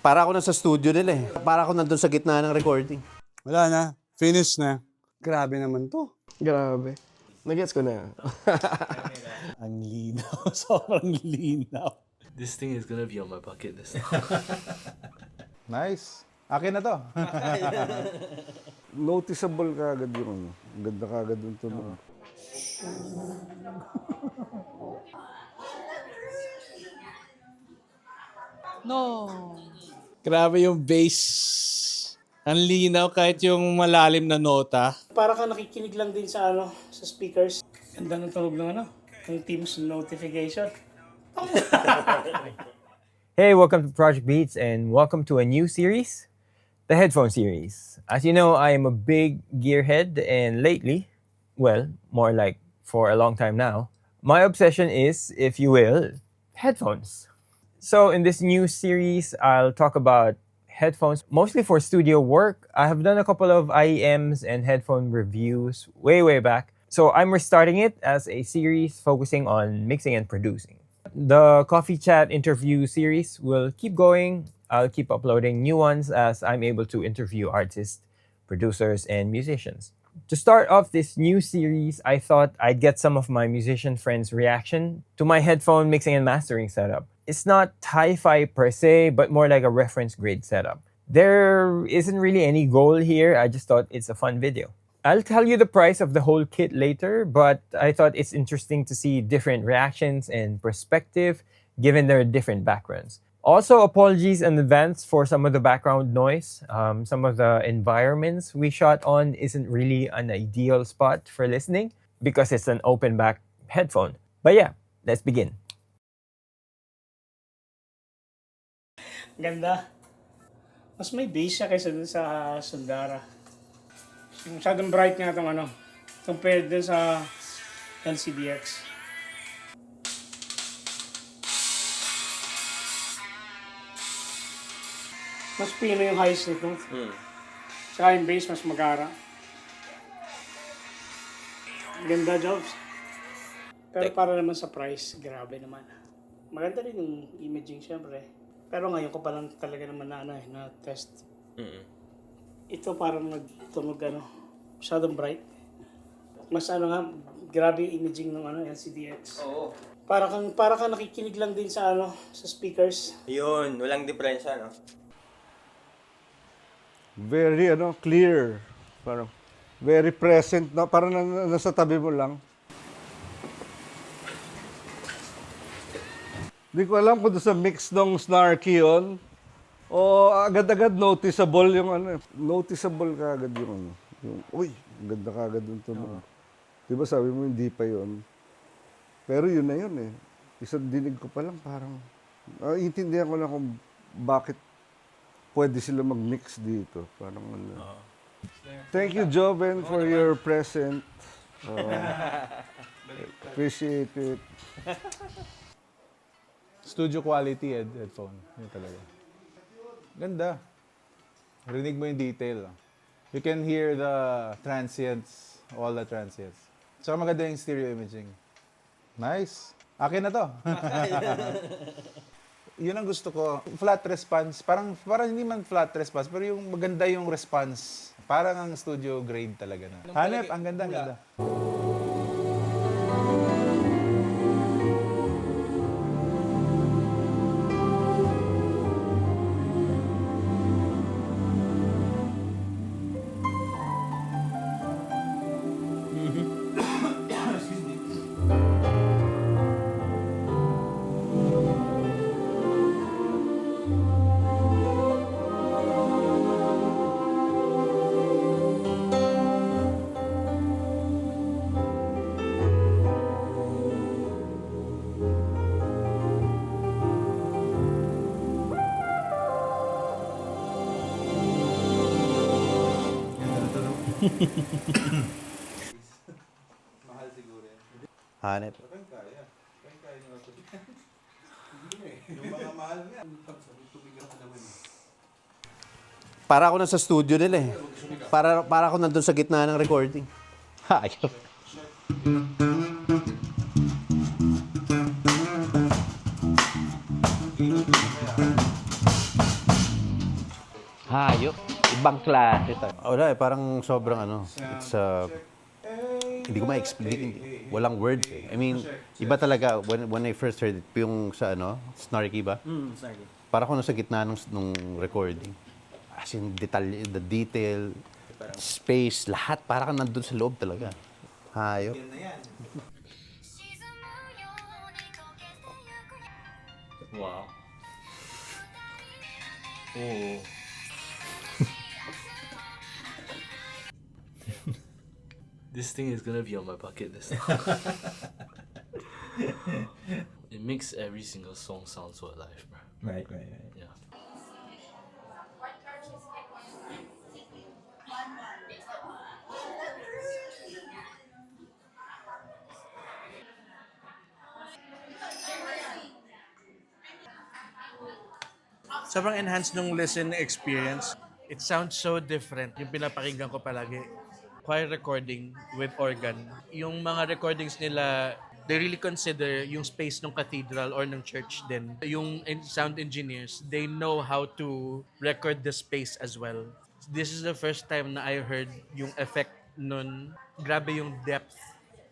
Para ako nasa studio nila eh. Para ako nandun sa gitna ng recording. Wala na. Finish na. Grabe naman to. Grabe. Nagets ko na. Ang linaw. Sobrang linaw. This thing is gonna be on my bucket list. Nice. Akin na to. Noticeable ka agad yung ano. Ganda ka agad yung tunog. Grabe yung bass. Ang linaw kahit yung malalim na nota. Para ka nakikinig lang din sa sa speakers. Ganda ng tunog ng ng Teams notification. Hey, welcome to Project Beats and welcome to a new series, the Headphone Series. As you know, I am a big gearhead and lately, well, more like for a long time now, my obsession is, if you will, headphones. So in this new series, I'll talk about headphones, mostly for studio work. I have done a couple of IEMs and headphone reviews way back. So I'm restarting it as a series focusing on mixing and producing. The Coffee Chat interview series will keep going. I'll keep uploading new ones as I'm able to interview artists, producers, and musicians. To start off this new series, I thought I'd get some of my musician friends' reaction to my headphone mixing and mastering setup. It's not hi-fi per se, but more like a reference grade setup. There isn't really any goal here. I just thought it's a fun video. I'll tell you the price of the whole kit later, but I thought it's interesting to see different reactions and perspective given their different backgrounds. Also, apologies in advance for some of the background noise. Some of the environments we shot on isn't really an ideal spot for listening because it's an open back headphone. But yeah, let's begin. Ganda. Mas may bass siya kaysa dun sa Sundara. Masyadong bright nga itong compared dun sa LCDX. Mas pino yung highs nito. Tsaka yung bass mas magara. Ganda, Jobs. Pero para naman sa price, grabe naman. Maganda rin yung imaging syempre. Pero ngayon ko pa lang talaga naman na test. Ito parang nagtunog masyadong bright. Mas grabe yung imaging ng LCDX. Oo. Para kang nakikinig lang din sa sa speakers. Yun, walang diferensya, no? Very clear. Parang very present na parang nasa tabi mo lang. Hindi ko alam kung doon sa mix ng snarky yun o agad-agad noticeable yung noticeable ka agad yung uy, ganda ka agad yung tunog. Diba sabi mo hindi pa yun. Pero yun na yun eh. Isang dinig ko pa lang parang intindihan ko na kung bakit pwede sila mag-mix dito. Parang Thank you, Joven, for your present. Appreciate it. Studio quality headphone. Yun talaga. Ganda. Rinig mo yung detail. You can hear the transients, all the transients. Saka maganda yung stereo imaging. Nice. Akin na to. Yun ang gusto ko. Flat response. Parang hindi man flat response, pero yung maganda yung response. Parang ang studio grade talaga na. Hanep, ang ganda, ang ganda. Hanep. Para ako nasa studio nila eh. Para ako nandun sa gitna ng recording. Ayaw. Hayop. Ibang klase to. Wala eh, parang sobrang it's hindi ko ma-explain. Walang words eh. I mean, iba talaga when I first heard it, yung sa Snarky ba? Snarky. Para ko nasa gitna nung recording. As in, the detail, space, lahat. Para ka nandun sa loob talaga. Hayop. Wow. Oh. This thing is gonna be on my bucket list. It makes every single song sound so alive, bro. Right. Yeah. Sobrang enhanced nung listen experience. It sounds so different. Yung pinapakinggan ko palagi. Choir recording with organ. Yung mga recordings nila, they really consider yung space ng cathedral or ng church din. Yung sound engineers, they know how to record the space as well. This is the first time na I heard yung effect nun. Grabe yung depth.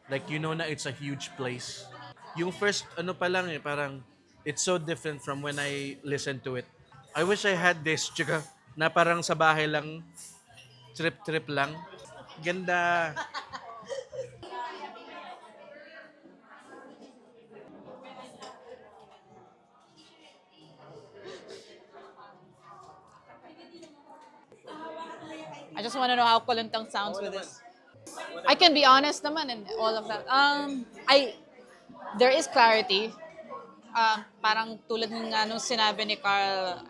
Like, you know na it's a huge place. Yung first, pa lang parang, it's so different from when I listened to it. I wish I had this, tsaka, na parang sa bahay lang, trip lang. Ganda. I just want to know how Kolintang sounds with this. I can be honest naman and all of that. There is clarity. Parang tulad nga nung sinabi ni Carl,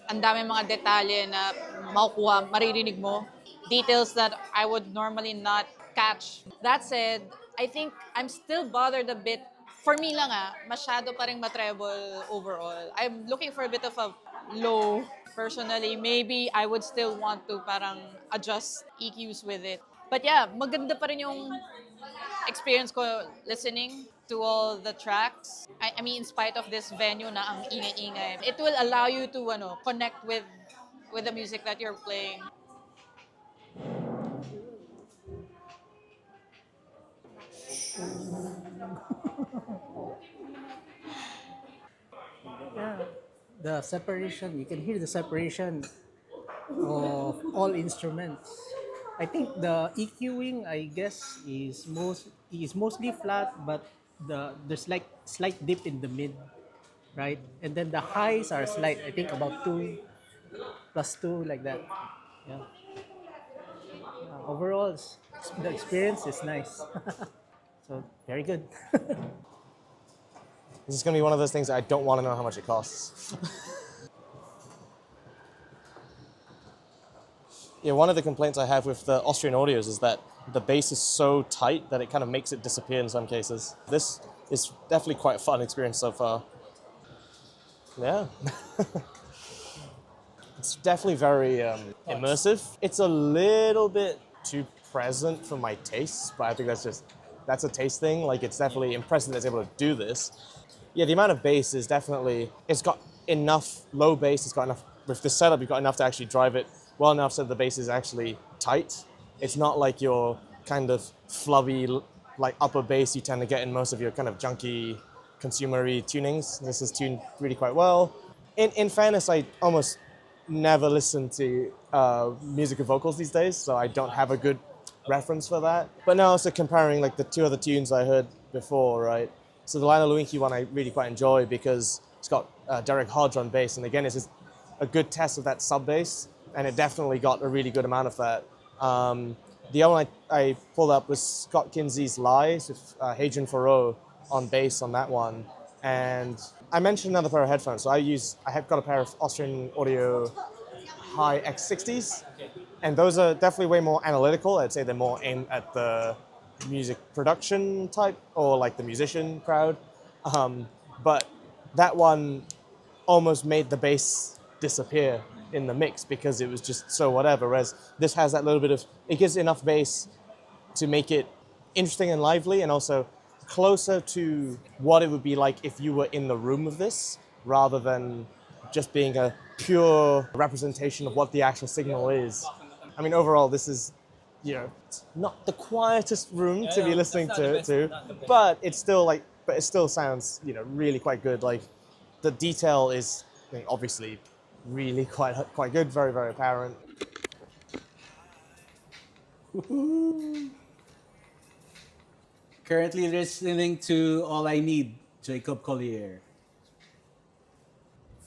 ang dami mga detalye na makukuha, maririnig mo. Details that I would normally not catch. That said, I think I'm still bothered a bit. For me lang masyado pa rin matreble overall. I'm looking for a bit of a low. Personally, maybe I would still want to parang adjust EQs with it. But yeah, maganda pa rin yung experience ko listening to all the tracks. I mean, in spite of this venue na ang ingay-ingay, it will allow you to connect with the music that you're playing. The separation, you can hear the separation of all instruments. I think the EQing, I guess, is mostly flat, but there's like slight dip in the mid, right? And then the highs are slight, I think about 2 plus 2, like that. Yeah. Overall, the experience is nice. So, very good. This is going to be one of those things I don't want to know how much it costs. Yeah, one of the complaints I have with the Austrian audios is that the bass is so tight that it kind of makes it disappear in some cases. This is definitely quite a fun experience so far. Yeah. It's definitely very immersive. It's a little bit too present for my tastes, but I think that's a taste thing. Like, it's definitely impressive that it's able to do this. Yeah, the amount of bass is definitely, it's got enough low bass, it's got enough, with this setup, you've got enough to actually drive it well enough so the bass is actually tight. It's not like your kind of flubby, like upper bass you tend to get in most of your kind of junky, consumery tunings. This is tuned really quite well. In fairness, I almost never listen to music with vocals these days, so I don't have a good reference for that. But now also comparing like the two other tunes I heard before, right? So the Lionel Lewinki one I really quite enjoy because it's got Derek Hodge on bass, and again, it's just a good test of that sub bass, and it definitely got a really good amount of that. The other one I pulled up was Scott Kinsey's Lies with Hadrian Farrow on bass on that one. And I mentioned another pair of headphones. So I have got a pair of Austrian Audio High X60s, and those are definitely way more analytical. I'd say they're more aimed at the music production type or like the musician crowd. But that one almost made the bass disappear in the mix because it was just so whatever, whereas this has that little bit of, it gives enough bass to make it interesting and lively and also closer to what it would be like if you were in the room of this rather than just being a pure representation of what the actual signal is. I mean, overall, this is, you know, not the quietest room to be listening to, but it's still like, but it still sounds, you know, really quite good. Like, the detail is, I mean, obviously really quite good, very, very apparent. Currently listening to All I Need, Jacob Collier.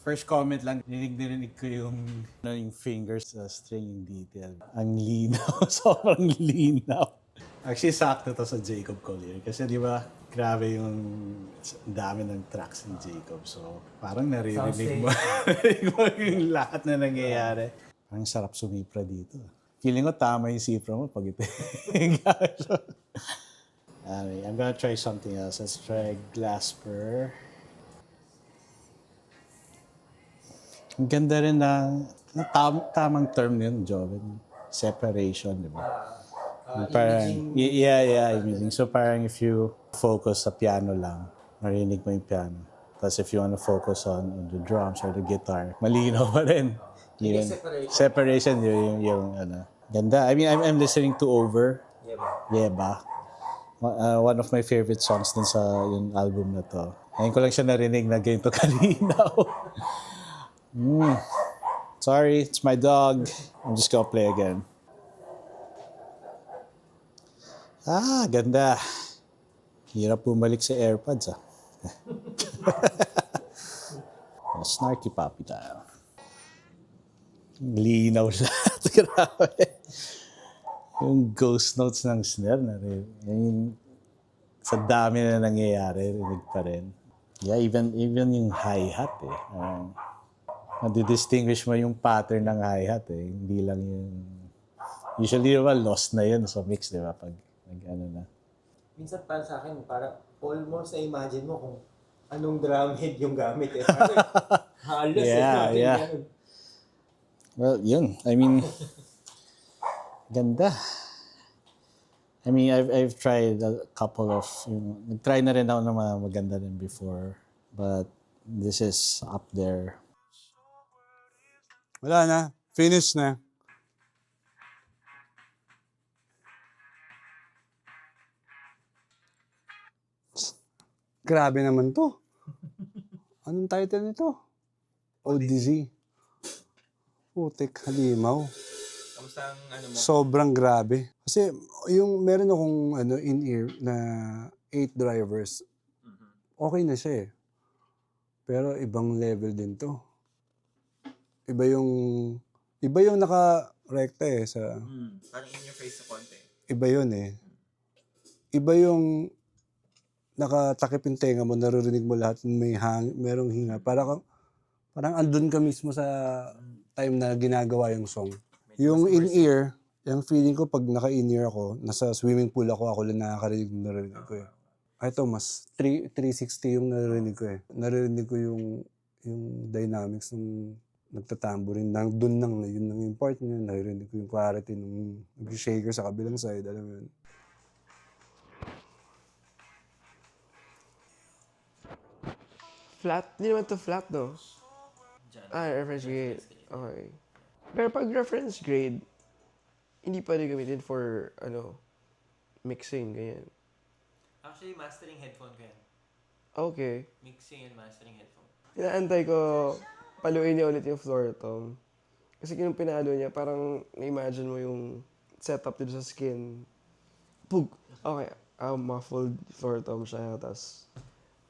First comment lang, narinig ko yung fingers sa string detail. Ang linaw, sobrang linaw. Actually, sakto to sa Jacob Collier. Kasi di ba, grabe yung dami ng tracks ni Jacob. So, parang naririnig mo, yung lahat na nangyayari. Parang sarap sumipra dito. Feeling ko tama yung sipra mo pag ito. I'm gonna try something else. Let's try Glasper. Ang ganda rin ng tamang term yun, Joven. Separation, di ba? Parang, imaging. So parang if you focus sa piano lang, marinig mo yung piano. Tapos if you want to focus on the drums or the guitar, malinaw pa rin. Yun. Separation, yung ano. Ganda. I mean, I'm listening to Over. Yeba. One of my favorite songs din sa yung album na to. Ngayon ko lang siya narinig na ganito kalinaw. Sorry, it's my dog. I'm just gonna play again. Ganda. Hirap bumalik sa AirPods, ah. Snarky Puppy tayo. Linaw lahat. Grabe. Yung ghost notes ng snare na rin. Yung sa dami na nangyayari, rinig pa rin. Yeah, even yung hi-hat eh. Madi-distinguish mo yung pattern ng hi-hat eh. Hindi lang yung... Usually naman lost na yun sa mix, di ba? Pag ano na. Minsan para sa akin, parang almost na-imagine mo kung anong drum head yung gamit eh. Halos Yeah. Well, yun. I mean, ganda. I mean, I've tried a couple of, nag-try na rin ako ng mga maganda rin before. But this is up there. Wala na. Finish na. Grabe naman to. Anong title nito? ODZ. Putik, halimaw. Kamusta ang ano mo? Sobrang grabe. Kasi yung meron akong in-ear na 8 drivers. Okay na siya eh. Pero ibang level din to. Iba yung naka-rekta eh sa... Parang in your face sa konti. Iba yun eh. Iba yung nakatakip yung tenga mo, naririnig mo lahat, merong hinga. Parang andun ka mismo sa time na ginagawa yung song. Yung in-ear, yung feeling ko pag naka-in-ear ako, nasa swimming pool ako lang narinig ko eh. Ito, mas 360 yung naririnig ko eh. Naririnig ko yung dynamics ng nagtatamborin. Doon lang, yun lang yung part niya. Naririnig ko yung clarity ng nag-shaker sa kabilang side. Alam mo yun. Flat? Hindi naman to flat, no? Reference grade. Okay. Pero pag reference grade, hindi pwede gamitin for, mixing, ganyan. Actually, mastering headphone ko yan. Okay. Mixing and mastering headphone. Inaantay ko, paluin niya ulit yung floor tom. Kasi yung pinalo niya, parang na-imagine mo yung setup dito sa skin. Pug! Okay. Muffled floor tom siya, tapos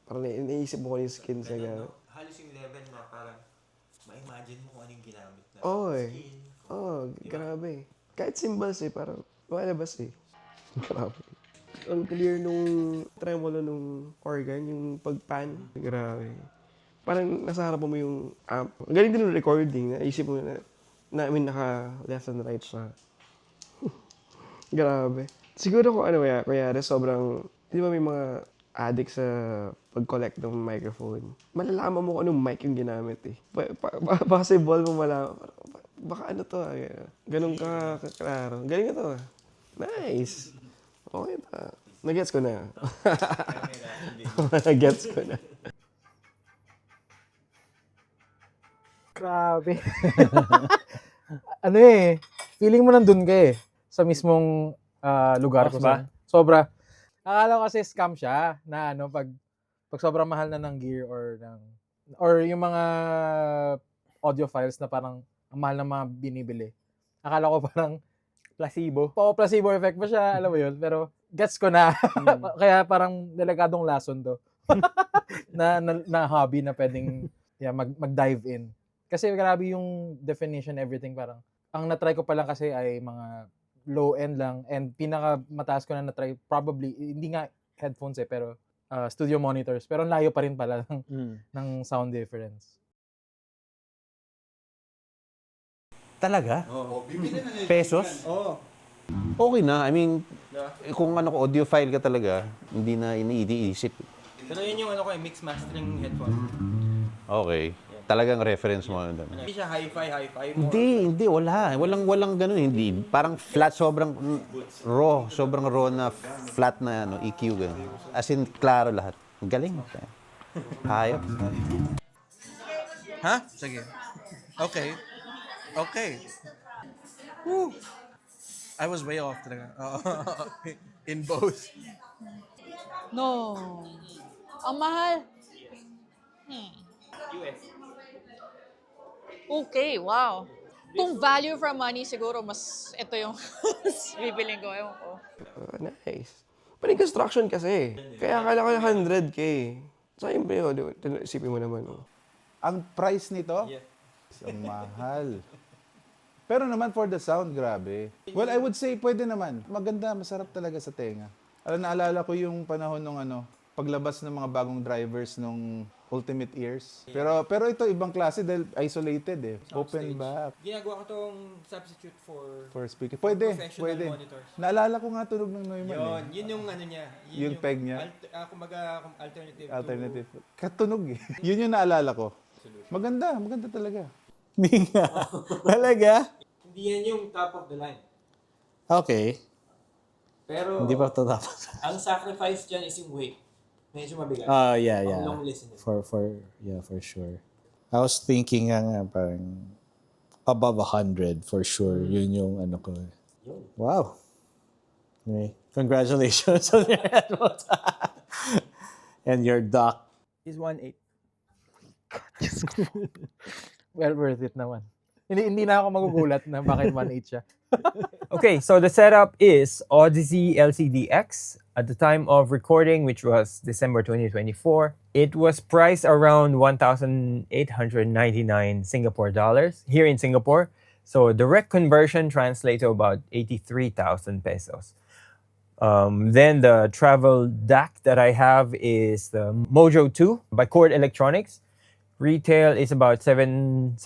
parang naisip mo ko yung skin sa gamit. Halos yung level na parang ma-imagine mo kung anong ginamit na skin. Grabe. Kahit symbols eh, parang lumalabas eh. Grabe. Ang clear nung tremolo nung organ, yung pagpan. Grabe. Parang nasa harapan mo yung amp. Ang galing din ng recording. Naisip mo na naka left and right siya. Grabe. Siguro kung kaya sobrang, di ba may mga addict sa pag-collect ng microphone. Malalaman mo kung anong mic yung ginamit eh. Possible mo malaman. Baka to ganun ka kaklaro. Galing na to Nice. Okay ta. Nag-gets ko na. Nag-gets ko na. Grabe. Ano feeling mo nandun ka sa mismong lugar ko Ba? Sobra. Akala ko kasi scam siya na pag sobrang mahal na ng gear or yung mga audio files na parang ang mahal na mga binibili. Akala ko parang Placebo. placebo effect pa siya, alam mo yun. Pero gets ko na. Kaya parang delikadong lason to. na hobby na pwedeng mag-dive in. Kasi grabe yung definition, everything parang. Ang na-try ko pa lang kasi ay mga low-end lang. And pinaka-mataas ko na na-try, probably, hindi nga headphones pero studio monitors. Pero ang layo pa rin pala ng sound difference. Talaga? Pesos? Oo. Okay na. I mean, kung audiophile ka talaga, hindi na iniisip. Pero yun yung mix mastering headphone. Okay. Talagang reference mo doon. Hindi siya hi-fi. Hindi, wala. Walang ganun, hindi. Parang flat, sobrang raw, na flat na EQ ganun. As in, klaro lahat. Ang galing. Hayop. Ha? Sige. Okay. Woo. I was way off talaga. In both. No. Ang mahal. Okay, wow. Kung value for money, siguro mas ito yung bibiling ko. Ewan ko. Nice. Pero yung construction kasi. Kaya akala ko yung 100K. Sayang ba yun? Isipin mo naman. Ang price nito? Ang mahal. Pero naman for the sound, grabe. Well, I would say pwede naman. Maganda, masarap talaga sa tenga. Naalala ko yung panahon nung paglabas ng mga bagong drivers nung Ultimate Ears. Pero ito ibang klase dahil isolated Open back. Ginagawa ko tong substitute for Speaker. Pwede. monitors. Naalala ko nga tunog ng Neumann. Yun yung niya. Yung peg niya. Kumbaga Alternative. Katunog Yun yung naalala ko. Maganda talaga. Hindi nga. Talaga? Hindi yan yung top of the line. Okay. Pero Hindi pa ito tapos. ang sacrifice dyan is yung weight. Medyo mabigat. Yeah. Long listening. For sure. I was thinking nga parang above 100 for sure. Yun yung ko. Wow. Anyway, congratulations on your headphones. And your dock. Is 1.8. Well worth it naman. Hindi na ako magugulat na bakit 1.8 siya. Okay, so the setup is Odyssey LCD-X. At the time of recording, which was December 2024, it was priced around 1,899 Singapore dollars here in Singapore. So direct conversion translates to about 83,000 pesos. Then the travel DAC that I have is the Mojo 2 by Chord Electronics. Retail is about 799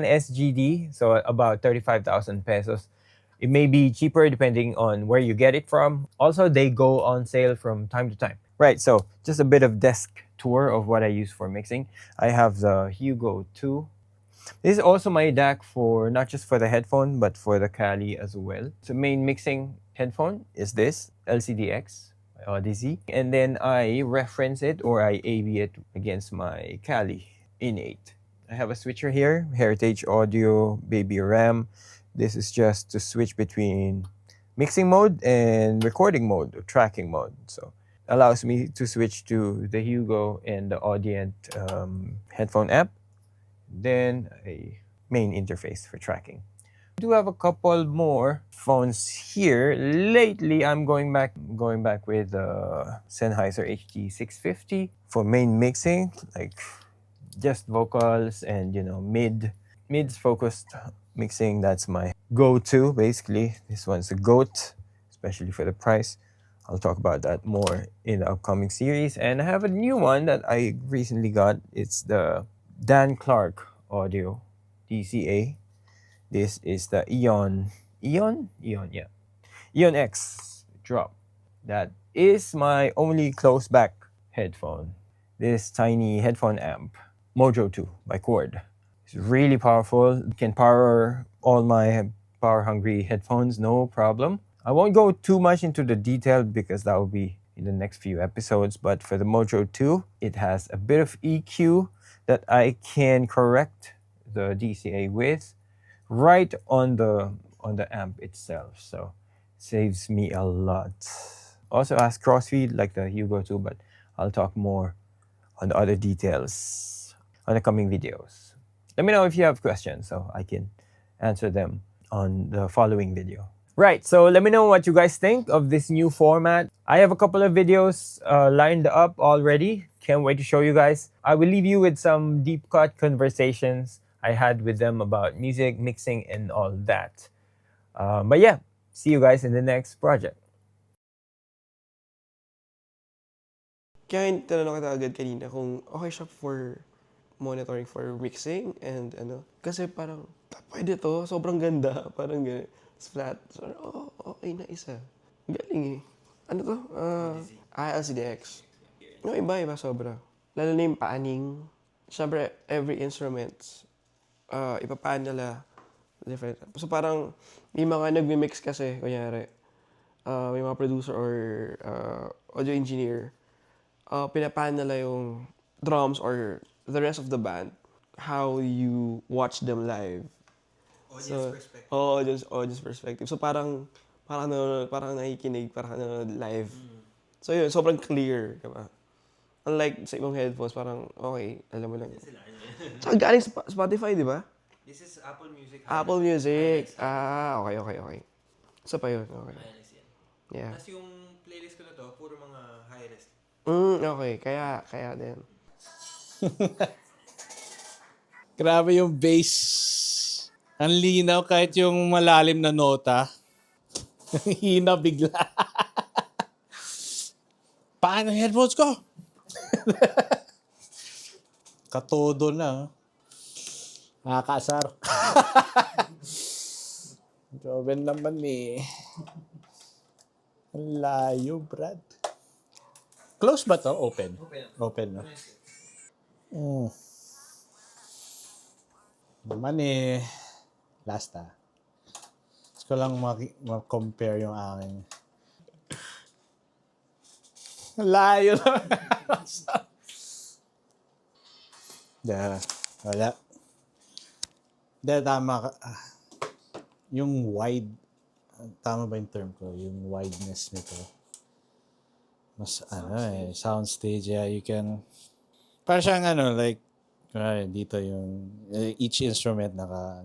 SGD, so about 35,000 pesos. It may be cheaper depending on where you get it from. Also, they go on sale from time to time. Right, so just a bit of desk tour of what I use for mixing. I have the Hugo 2. This is also my DAC for not just for the headphone, but for the Kali as well. So main mixing headphone is this, LCD-X by Odyssey. And then I reference it or I A/B it against my Kali Innate. I have a switcher here, Heritage Audio Baby Ram. This is just to switch between mixing mode and recording mode or tracking mode. So allows me to switch to the Hugo and the Audient headphone app. Then a main interface for tracking. I do have a couple more phones here. Lately, I'm going back with the Sennheiser HD650 for main mixing, like just vocals and mids focused mixing. That's my go-to basically. This one's a GOAT, especially for the price. I'll talk about that more in the upcoming series. And I have a new one that I recently got. It's the Dan Clark Audio DCA. This is the Eon X Drop. That is my only close back headphone. This tiny headphone amp, Mojo 2 by Chord. It's really powerful. It can power all my power-hungry headphones, no problem. I won't go too much into the detail because that will be in the next few episodes. But for the Mojo 2, it has a bit of EQ that I can correct the DCA width right on the amp itself. So saves me a lot. Also has crossfeed like the Hugo 2, but I'll talk more on the other details on the coming videos. Let me know if you have questions so I can answer them on the following video. Right, so let me know what you guys think of this new format. I have a couple of videos lined up already. Can't wait to show you guys. I will leave you with some deep cut conversations I had with them about music, mixing, and all that. But yeah, see you guys in the next project. Kaya tinanong kita agad kanina kung okay siya for monitoring for mixing and ano. Kasi parang, pwede to, sobrang ganda. Parang gano'n. Flat. So, okay na isa. Galing eh. Ano to? LCDX. No, iba sobra. Lalo na yung panning. Siyempre, every instrument, ipapaan nila different. So parang, may mga nagmi-mix kasi, kunyari, may mga producer or audio engineer, pinapaan nila yung drums or the rest of the band, how you watch them live. Audience perspective. Audience perspective. So parang nakikinig, parang live. So yun, sobrang clear, diba? Unlike sa ibang headphones, parang okay, alam mo lang. Tsaka galing Spotify, di ba? This is Apple Music. Apple Music. Okay. Isa pa yun, okay. Yeah. Tapos yung playlist ko na to, puro mga high-res. Okay, kaya din. Grabe yung bass. Ang linaw kahit yung malalim na nota. Hina bigla. Paano headphones ko? Katodo na. Nakakasar. Joven naman eh. Ang layo, Brad. Close ba to? Open? Open, no? Naman eh. Last Gusto ko lang ma-compare yung aking. Layo na. Wala. Tama ka. Yung wide, tama ba yung term ko? Yung wideness nito. Mas soundstage, yeah, you can, para siyang like, dito yung, each instrument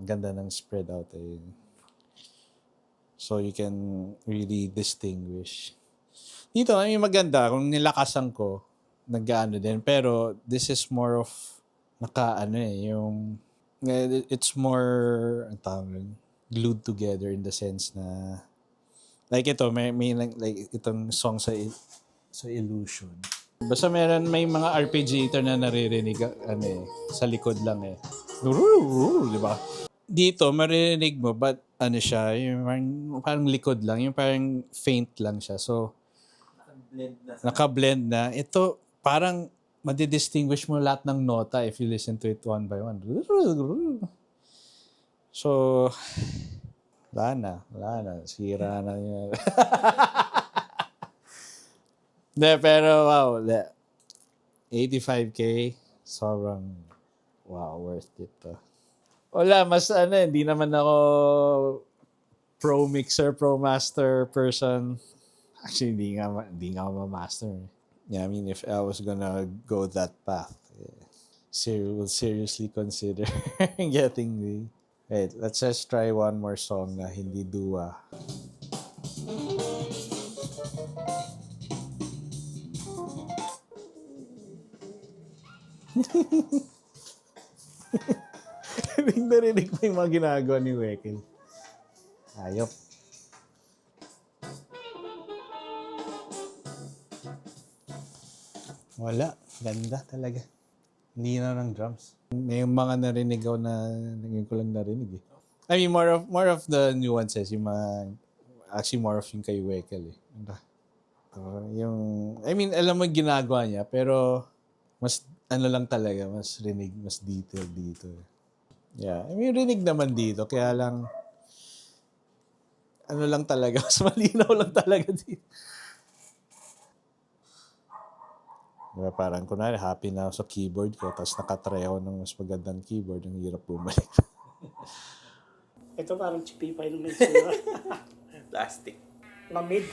ganda ng spread out eh. So you can really distinguish. Dito, maganda, kung nilakasan ko, nag-ano din. Pero this is more of, yung, it's more, glued together in the sense na, like ito, may like itong song sa Illusion. Basta may mga arpeggiator na naririnig sa likod lang eh. Di ba? Dito maririnig mo but siya, yung parang likod lang, yung parang faint lang siya. So naka-blend na. Ito parang madidistinguish mo lahat ng nota if you listen to it one by one. So wala na. Sira na yun. Pero wow, 85K, sobrang worth it to. Wala, mas hindi naman ako pro mixer, pro master person. Actually, hindi nga ako ma-master. Yeah, I mean, if I was gonna go that path, will seriously consider getting the. Wait, let's just try one more song na hindi dua. Narinig mo yung mga ginagawa ni Wekel. Ayop. Wala. Ganda talaga. Hindi na ng drums. May mga narinig ako na ngayon ko lang narinig eh. I mean, more of the nuances. Yung mga, actually more of yung kay Wekel eh. I mean, alam mo yung ginagawa niya, pero mas lang talaga, mas rinig, mas detail dito. Yeah, I mean, rinig naman dito, kaya lang, lang talaga, mas malinaw lang talaga dito. Diba, parang kunwari, happy na ako sa keyboard ko, tapos nakatry ako ng mas magandang keyboard, ang hirap bumalik. Ito parang chippy pa yung itsura. Plastic. Lamid.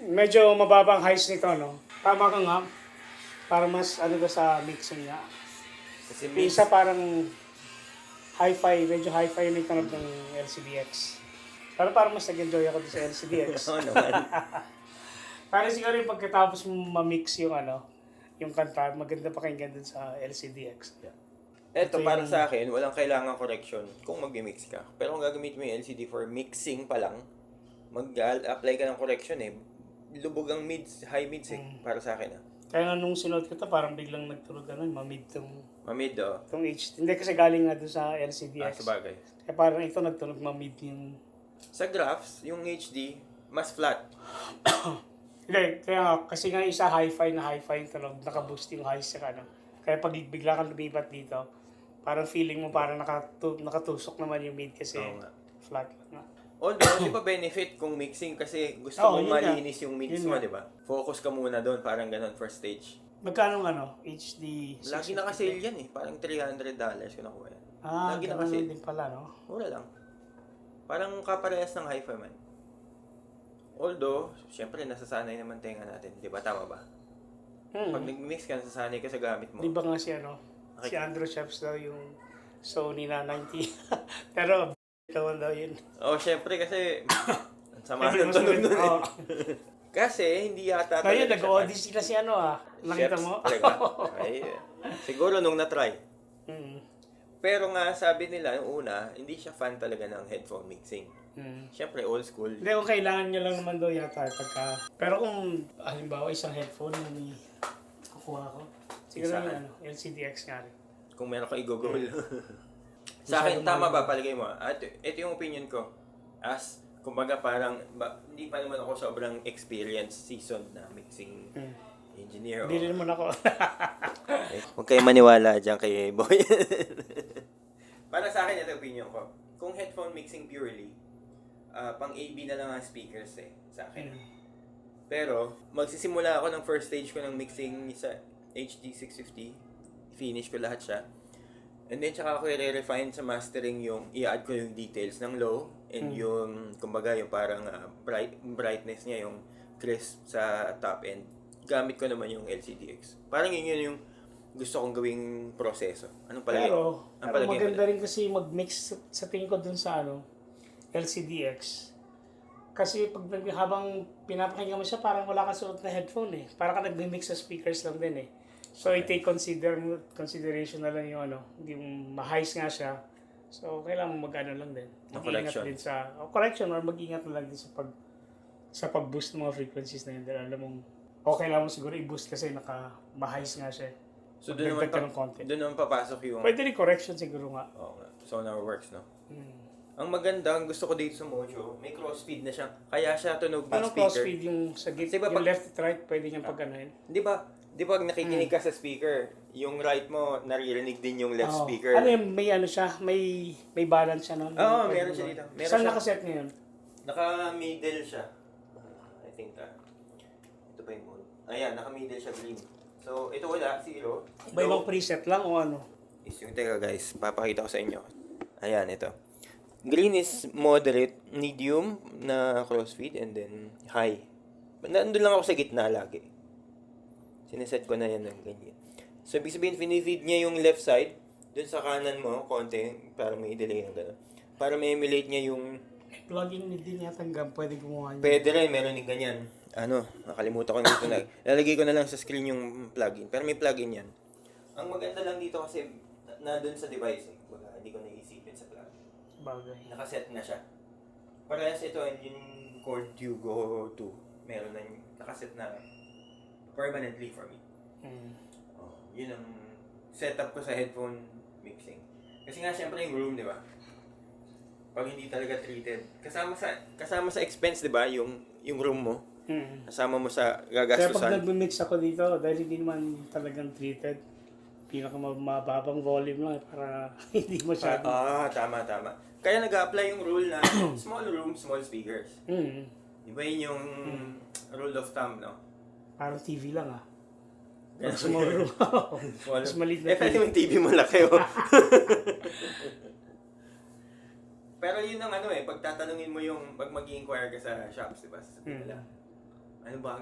Medyo mababang highs nito, no? Tama ka nga. Para mas ano ba sa mixing niya. Kasi Yung isa parang hi-fi, medyo hi-fi yung tunog ng LCDX. Pero parang mas nag-enjoy ako sa LCDX. Oo naman. Parang siguro yung pagkatapos mo ma-mix yung yung kanta, maganda pakinggan dun sa LCDX. Eto, Ito para yung- sa akin, walang kailangan correction kung mag-mix ka. Pero kung gagamitin mo yung LCD for mixing pa lang, mag-apply ka ng correction eh. Lubog ang mids, high mids eh, para sa akin ah. Kaya nga nung sinuot ko to, parang biglang nagturog ma-mid tong Mamid oh. HD. Hindi kasi galing nga dun sa LCDX. Sabagay. Kaya parang ito nagtunog ma-mid yung... Sa graphs, yung HD, mas flat. Hindi, kaya nga, kasi nga isa hi-fi yung tunog, naka-boost yung highs sa Kaya pag bigla kang lumipat dito, parang feeling mo parang nakatusok naman yung mid kasi Oo nga. flat lang nga. Although, di ba benefit kung mixing kasi gusto Oo, mong yun nga. malinis yung mids Yun mo, nga. di ba? Focus ka muna doon, parang ganun first stage. Magkano HD? Lagi naka-sale yan eh, parang $300 ko nakuha yan. Lagi ganun naka-sale. din pala, no? Mura lang. Parang kaparehas ng hi-fi man. Although, syempre nasasanay naman tenga natin, di ba? Tama ba? Pag nag-mix ka, nasasanay ka sa gamit mo. Di ba nga si si Andrew Sheps daw yung Sony na 90. Pero, naman daw yun. Oh, syempre kasi ang sama Siyempre, ng tunog nun eh. oo. Kasi hindi yata Ngayon, talaga siya nag-audition na si Nakita Chefs, mo? talaga. Ay, siguro nung na-try. Mm. Pero nga, sabi nila, yung una, hindi siya fan talaga ng headphone mixing. Siyempre, old school. Hindi, kung kailangan nyo lang naman daw yata pagka... Pero kung, halimbawa, isang headphone yung kukuha ko, siguro Isahan. yung LCDX nga rin. Kung meron kang i-google. Sa akin, tama ba palagay mo? At ito yung opinion ko. As, kumbaga parang, hindi pa naman ako sobrang experienced, seasoned na mixing engineer. Hindi rin naman ako. Huwag kayo maniwala dyan kay Boy. Para sa akin, ito opinion ko. Kung headphone mixing purely, pang AB na lang ang speakers eh, sa akin. Pero, magsisimula ako ng first stage ko ng mixing sa HD 650. Finish ko lahat siya. And then, tsaka ako i-refine sa mastering yung, i-add ko yung details ng low and yung, kumbaga, yung parang brightness niya, yung crisp sa top end. Gamit ko naman yung LCDX. Parang yun yung gusto kong gawing proseso. Anong palagay? Pero Ang palagay maganda rin kasi mag-mix sa tingin ko dun sa LCDX. Kasi pag habang pinapakinggan mo siya, parang wala ka suot na headphone eh. Parang ka nag-mix sa speakers lang din eh. So, i-take consideration na lang yung yung ma-highs nga siya. So, kailangan mo mag-ano lang din. Mag-ingat correction. din sa, correction or mag-ingat na lang din sa pag-boost ng mga frequencies na yun. Dahil alam mong, okay lang mo siguro i-boost kasi ma-highs nga siya. So, doon naman papasok yung... Pwede rin correction siguro nga. Oo nga. Sonar works, no? Ang maganda, ang gusto ko dito sa Mojo, may crossfeed na siya. Kaya siya tunog ng Anong speaker. crossfeed yung sa gitna? Diba Yung pag- left at right, pwede niyang pag-anahin? Di ba pag nakikinig ka sa speaker, yung right mo, naririnig din yung left Oo. speaker. Ano yung may siya? May balance siya nun? Oo, meron siya dito. Meron Saan siya. nakaset ngayon? Naka-middle siya. I think, ito pa yung mode. Ayan, naka-middle siya green. So, ito wala, zero. May ibang preset lang o ano? Is yung teka guys, papakita ko sa inyo. Ayan, ito. Green is moderate, medium na crossfeed, and then high. Nandun lang ako sa gitna lagi. Sineset ko na yan ng ganyan. So, ibig sabihin, finifeed niya yung left side, dun sa kanan mo, konti, para may delay ng gano'n. Para may emulate niya yung... Plugin din yata hanggang pwede gumawa niya. Pwede rin, meron din ganyan. Nakalimutan ko dito na. Lalagay ko na lang sa screen yung plugin. Pero may plugin yan. Ang maganda lang dito kasi, na dun sa device eh. Wala, hindi ko naisipin sa plugin. Bagay. Nakaset na siya. Parehas ito yung Chord Hugo 2. Meron na yung nakaset na permanently for me. Yun ang setup ko sa headphone mixing. Kasi nga syempre yung room, di ba? Pag hindi talaga treated. Kasama sa expense, di ba? Yung room mo. Kasama mo sa Kaya pag gagastusan. nag-mix ako dito, dahil hindi naman talagang treated, pinakamababang volume lang para hindi masyado. Tama. Kaya nag-apply yung rule na small room, small speakers. Di ba yun yung rule of thumb, no? Parang TV lang Small room. Mas maliit na pwede yung TV mo laki, oh. Pero yun ang pag tatanungin mo yung, pag mag-i-inquire ka sa shops, diba? Sasabihin nila,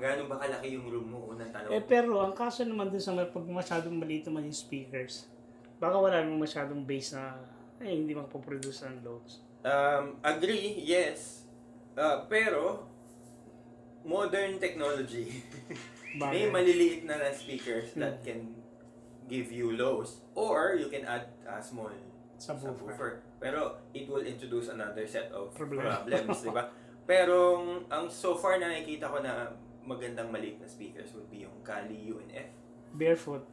gaano ba kalaki yung room mo? Unang tanong. Pero ang kaso naman dun sa pag masyadong maliit naman yung speakers, baka wala namang masyadong bass na hindi magpo-produce ng loads. Agree, yes. Pero, modern technology, may maliliit na speakers that can give you lows, or you can add a small subwoofer. Pero it will introduce another set of problems, di ba? Pero ang so far na nakikita ko na magandang maliit na speakers would be yung Kali UNF. Barefoot.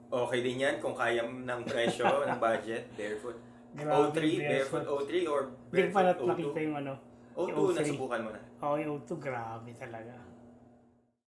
Okay din yan kung kaya ng presyo, ng budget, Barefoot. Grabe, O3, Barefoot O3 or Hindi pa Barefoot O2. nakita yung O2, yung O3. nasubukan mo na. Oo, yung O2, grabe talaga.